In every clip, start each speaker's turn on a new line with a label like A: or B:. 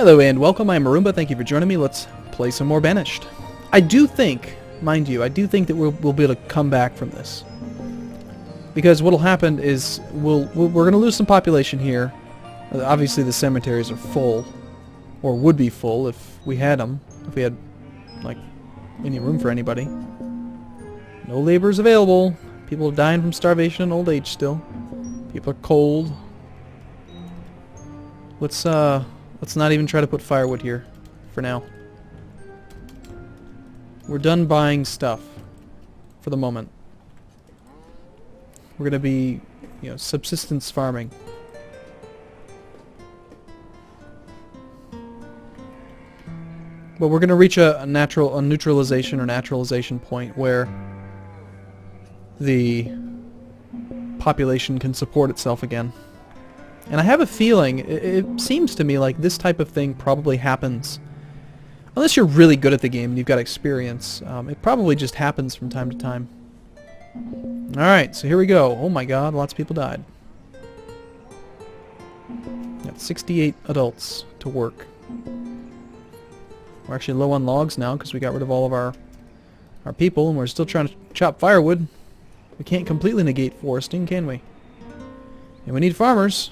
A: Hello and welcome, I'm Arumba, thank you for joining me. Let's play some more Banished. I do think, mind you, I do think that we'll be able to come back from this. Because what'll happen is we're going to lose some population here. Obviously the cemeteries are full, or would be full if we had them, if we had, like, any room for anybody. No laborers available. People are dying from starvation and old age still. People are cold. Let's not even try to put firewood here for now. We're done buying stuff for the moment. We're gonna be, subsistence farming. But we're gonna reach a neutralization or naturalization point where the population can support itself again. And I have a feeling, it seems to me like this type of thing probably happens. Unless you're really good at the game and you've got experience, it probably just happens from time to time. Alright, so here we go. Oh my god, lots of people died. Got 68 adults to work. We're actually low on logs now because we got rid of all of our people and we're still trying to chop firewood. We can't completely negate foresting, can we? And we need farmers.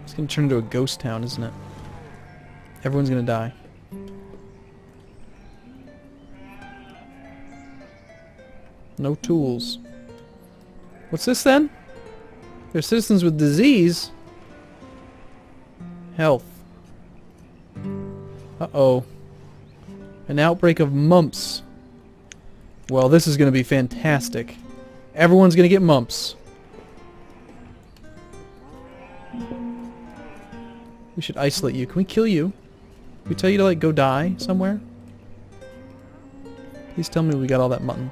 A: It's going to turn into a ghost town, isn't it? Everyone's going to die. No tools. What's this then? They're citizens with disease. Health. Uh-oh. An outbreak of mumps. Well, this is going to be fantastic. Everyone's going to get mumps. We should isolate you. Can we kill you? Can we tell you to, like, go die somewhere? Please tell me we got all that mutton.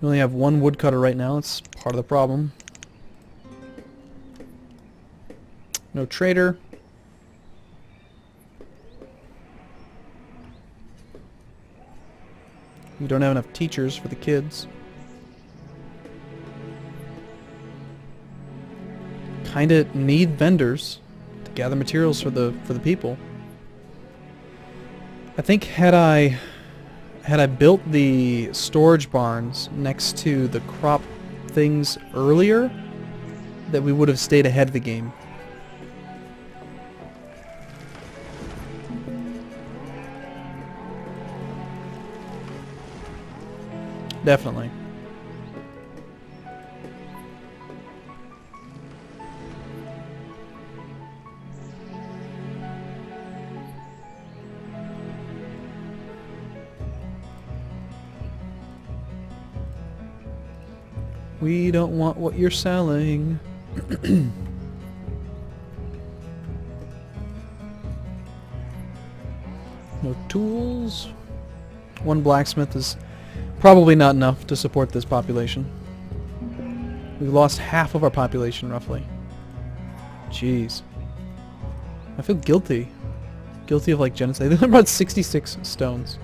A: We only have one woodcutter right now. That's part of the problem. No trader. We don't have enough teachers for the kids. Kinda need vendors to gather materials for the people. I think had I built the storage barns next to the crop things earlier, that we would have stayed ahead of the game. Definitely. We don't want what you're selling. No tools. One blacksmith is probably not enough to support this population. We've lost half of our population, roughly. Jeez. I feel guilty. Guilty of, like, genocide. They're about 66 stones.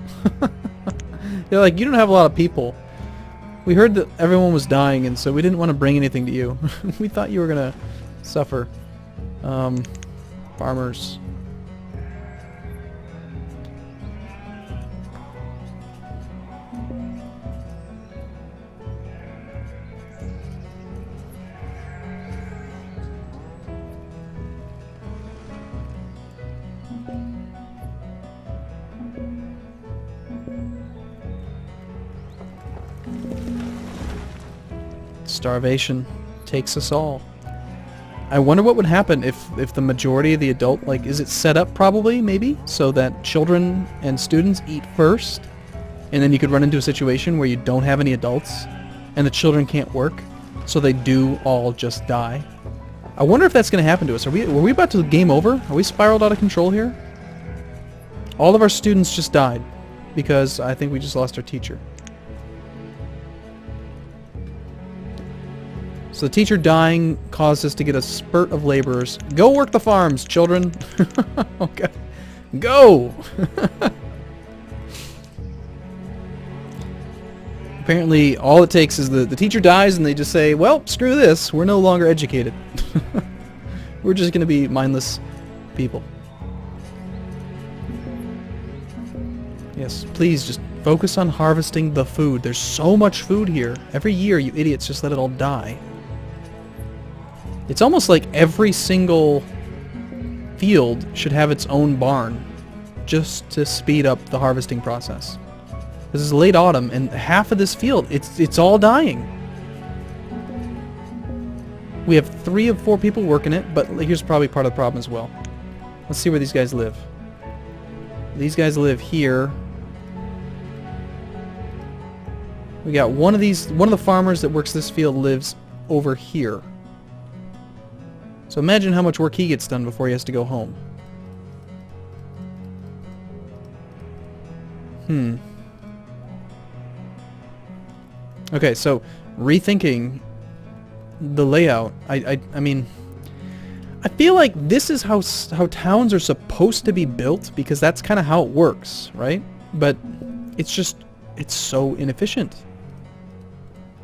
A: They're like, you don't have a lot of people. We heard that everyone was dying, and so we didn't want to bring anything to you. We thought you were going to suffer. Farmers. Starvation takes us all. I wonder what would happen if the majority of the adult, like, is it set up probably, maybe, so that children and students eat first, and then you could run into a situation where you don't have any adults, and the children can't work, so they do all just die. I wonder if that's going to happen to us. Were we about to game over? Are we spiraled out of control here? All of our students just died because I think we just lost our teacher. So the teacher dying caused us to get a spurt of laborers. Go work the farms, children. Okay. Go! Apparently, all it takes is the teacher dies and they just say, well, screw this. We're no longer educated. We're just going to be mindless people. Yes, please just focus on harvesting the food. There's so much food here. Every year, you idiots just let it all die. It's almost like every single field should have its own barn just to speed up the harvesting process. This is late autumn and half of this field, it's all dying. We have 3 of 4 people working it, but here's probably part of the problem as well. Let's see where these guys live. These guys live here. We got one of the farmers that works this field lives over here. So imagine how much work he gets done before he has to go home. Okay, so rethinking the layout. I mean, I feel like this is how towns are supposed to be built because that's kind of how it works, right? But it's so inefficient.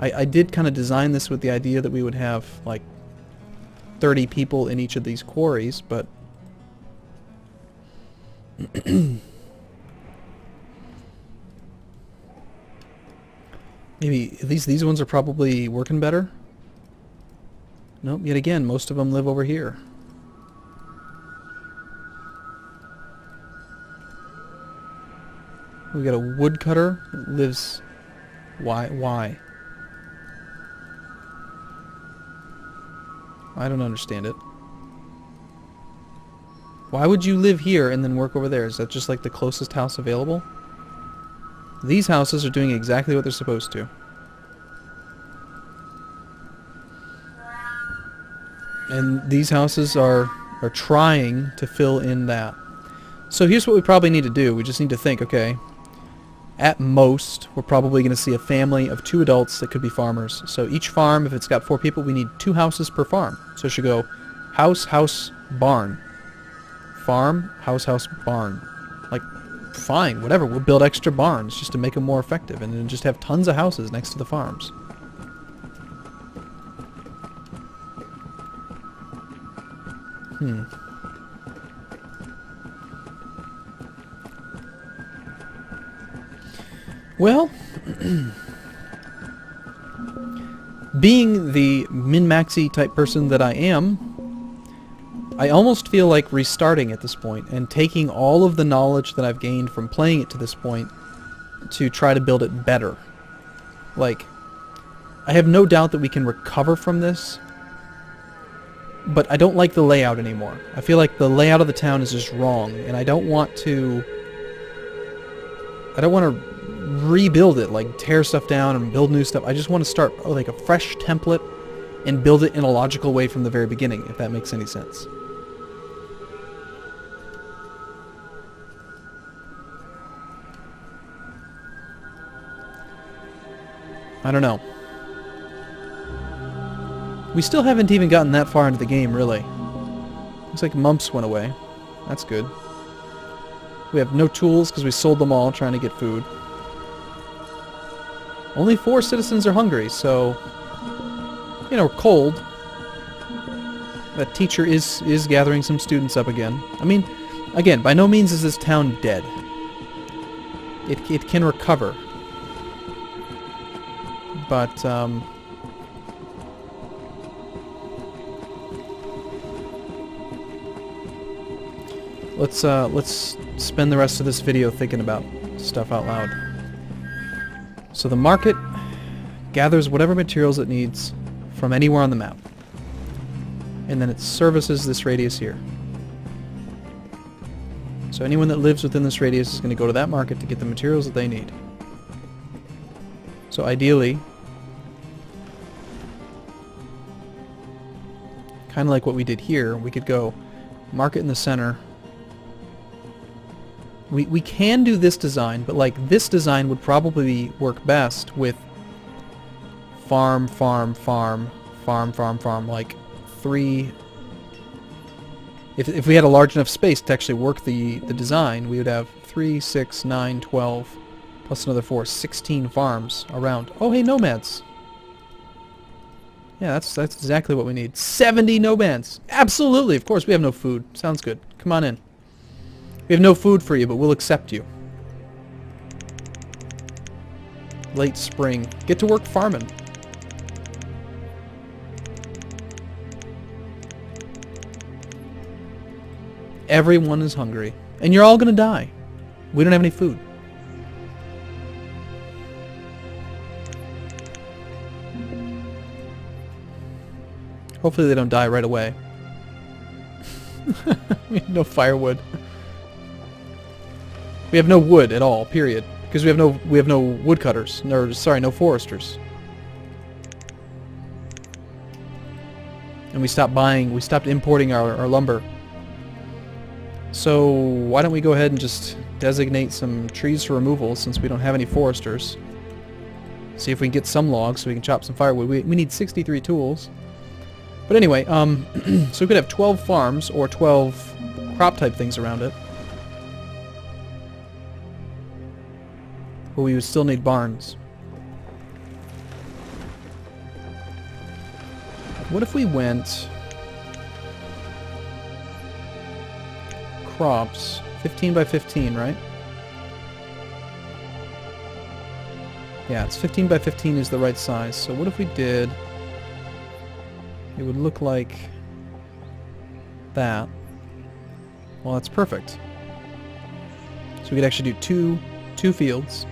A: I did kind of design this with the idea that we would have like 30 people in each of these quarries, but maybe at least these ones are probably working better. Nope, yet again, most of them live over here. We got a woodcutter that lives... Why? I don't understand it. Why would you live here and then work over there? Is that just like the closest house available? These houses are doing exactly what they're supposed to. And these houses are trying to fill in that. So here's what we probably need to do. We just need to think, okay, at most, we're probably going to see a family of 2 adults that could be farmers. So each farm, if it's got 4 people, we need 2 houses per farm. So it should go house, house, barn. Farm, house, house, barn. Like, fine, whatever. We'll build extra barns just to make them more effective and then just have tons of houses next to the farms. Well, being the min-maxy type person that I am, I almost feel like restarting at this point and taking all of the knowledge that I've gained from playing it to this point to try to build it better. Like, I have no doubt that we can recover from this, but I don't like the layout anymore. I feel like the layout of the town is just wrong, and I don't want to rebuild it, like tear stuff down and build new stuff. I just want to start like a fresh template and build it in a logical way from the very beginning, if that makes any sense. I don't know. We still haven't even gotten that far into the game, really. Looks like mumps went away. That's good. We have no tools because we sold them all trying to get food. Only 4 citizens are hungry, so... You know, cold. That teacher is gathering some students up again. I mean, again, by no means is this town dead. It can recover. But, let's spend the rest of this video thinking about stuff out loud. So the market gathers whatever materials it needs from anywhere on the map. And then it services this radius here. So anyone that lives within this radius is going to go to that market to get the materials that they need. So ideally, kind of like what we did here, we could go market in the center. We can do this design, but like this design would probably work best with farm, farm, farm, farm, like 3... If we had a large enough space to actually work the design, we would have 3, 6, 9, 12, plus another 4, 16 farms around. Oh, hey, nomads! Yeah, that's exactly what we need. 70 nomads! Absolutely! Of course, we have no food. Sounds good. Come on in. We have no food for you, but we'll accept you. Late spring. Get to work farming. Everyone is hungry. And you're all gonna die. We don't have any food. Hopefully they don't die right away. We have no firewood. We have no wood at all, period. Because we have no woodcutters. No, sorry, no foresters. And we stopped importing our lumber. So why don't we go ahead and just designate some trees for removal since we don't have any foresters. See if we can get some logs so we can chop some firewood. We need 63 tools. But anyway, so we could have 12 farms or 12 crop type things around it. But we would still need barns. What if we went crops 15 by 15, right? Yeah, it's 15 by 15 is the right size. So what if we did, it would look like that. Well, that's perfect. So we could actually do two fields.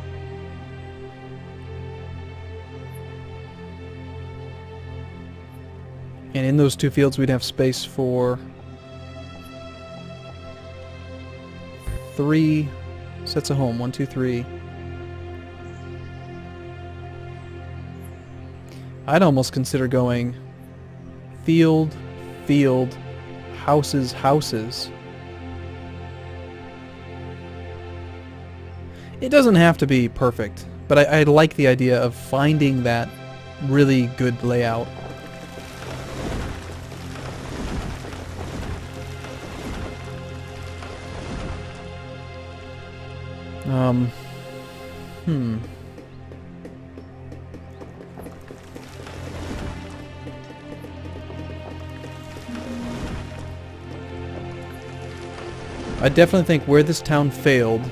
A: And in those 2 fields we'd have space for 3 sets of home. 1, 2, 3. I'd almost consider going field, field, houses, houses. It doesn't have to be perfect, but I like the idea of finding that really good layout. I definitely think where this town failed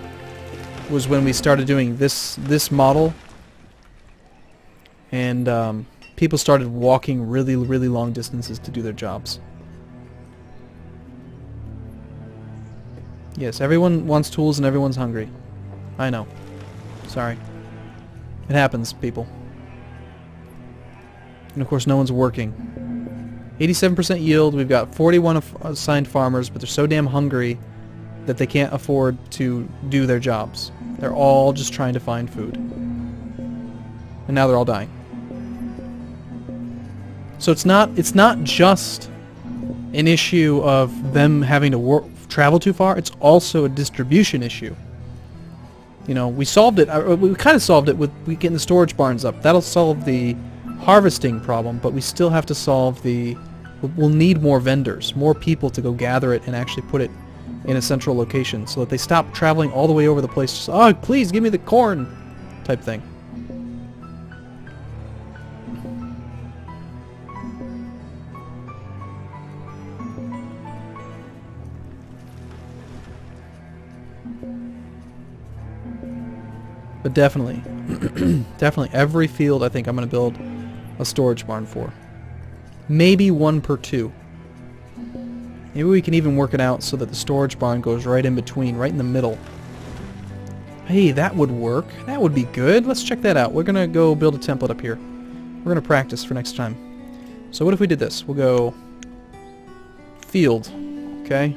A: was when we started doing this model, and people started walking really long distances to do their jobs. Yes, everyone wants tools and everyone's hungry. I know. Sorry. It happens, people. And of course no one's working. 87% yield, we've got 41 assigned farmers, but they're so damn hungry that they can't afford to do their jobs. They're all just trying to find food. And now they're all dying. So it's not just an issue of them having to travel too far, it's also a distribution issue. You know, we solved it, we kind of solved it with getting the storage barns up. That'll solve the harvesting problem, but we still have to solve we'll need more vendors, more people to go gather it and actually put it in a central location so that they stop traveling all the way over the place. Just, oh, please give me the corn type thing. But definitely, definitely every field I think I'm going to build a storage barn for. Maybe 1 per 2. Maybe we can even work it out so that the storage barn goes right in between, right in the middle. Hey, that would work. That would be good. Let's check that out. We're going to go build a template up here. We're going to practice for next time. So what if we did this? We'll go field, okay?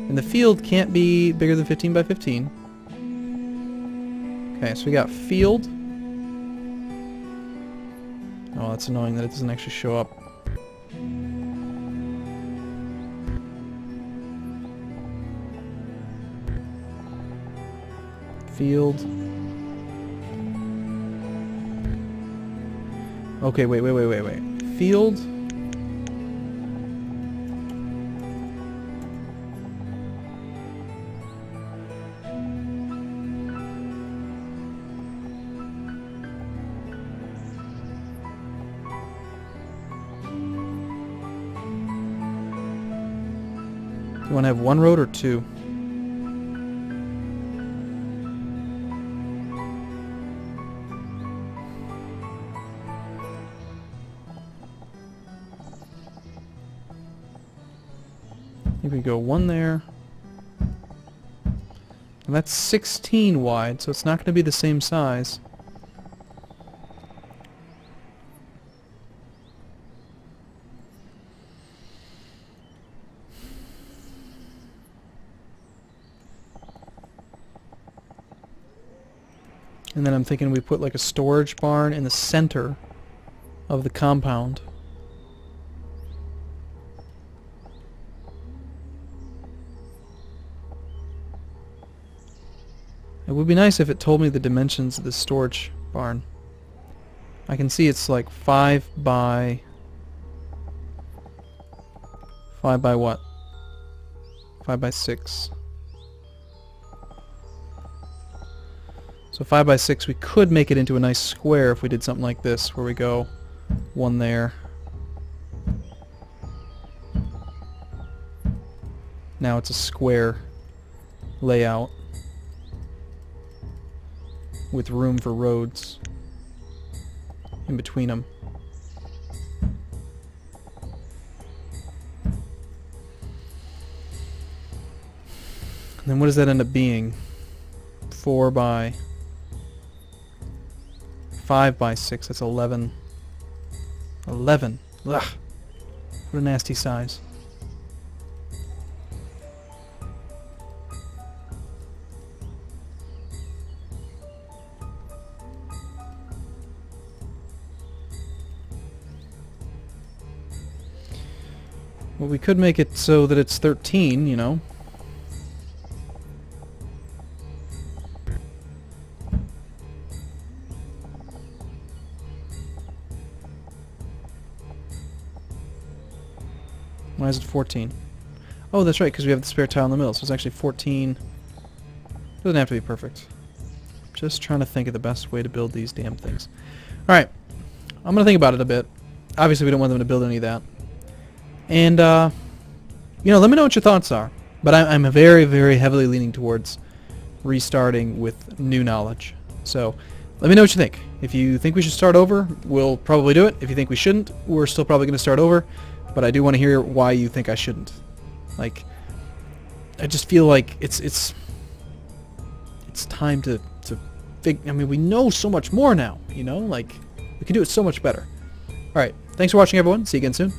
A: And the field can't be bigger than 15 by 15. Okay, so we got field. Oh, that's annoying that it doesn't actually show up. Field. Okay, wait. Field. You want to have one road or two? Here we go, one there. And that's 16 wide, so it's not going to be the same size. And then I'm thinking we put like a storage barn in the center of the compound. It would be nice if it told me the dimensions of the storage barn. I can see it's like 5 by... 5 by what? 5 by 6. So 5 by 6, we could make it into a nice square if we did something like this, where we go one there. Now it's a square layout with room for roads in between them. And then what does that end up being? 4 by 5 by 6, that's 11. 11. Ugh. What a nasty size. Well, we could make it so that it's 13, you know. Why is it 14? Oh, that's right, because we have the spare tile in the middle, so it's actually 14. Doesn't have to be perfect. Just trying to think of the best way to build these damn things. Alright, I'm going to think about it a bit. Obviously, we don't want them to build any of that. And, you know, let me know what your thoughts are. But I'm very, very heavily leaning towards restarting with new knowledge. So, let me know what you think. If you think we should start over, we'll probably do it. If you think we shouldn't, we're still probably going to start over. But I do want to hear why you think I shouldn't. Like, I just feel like it's time to I mean, we know so much more now, you know? Like, we can do it so much better. Alright, thanks for watching, everyone. See you again soon.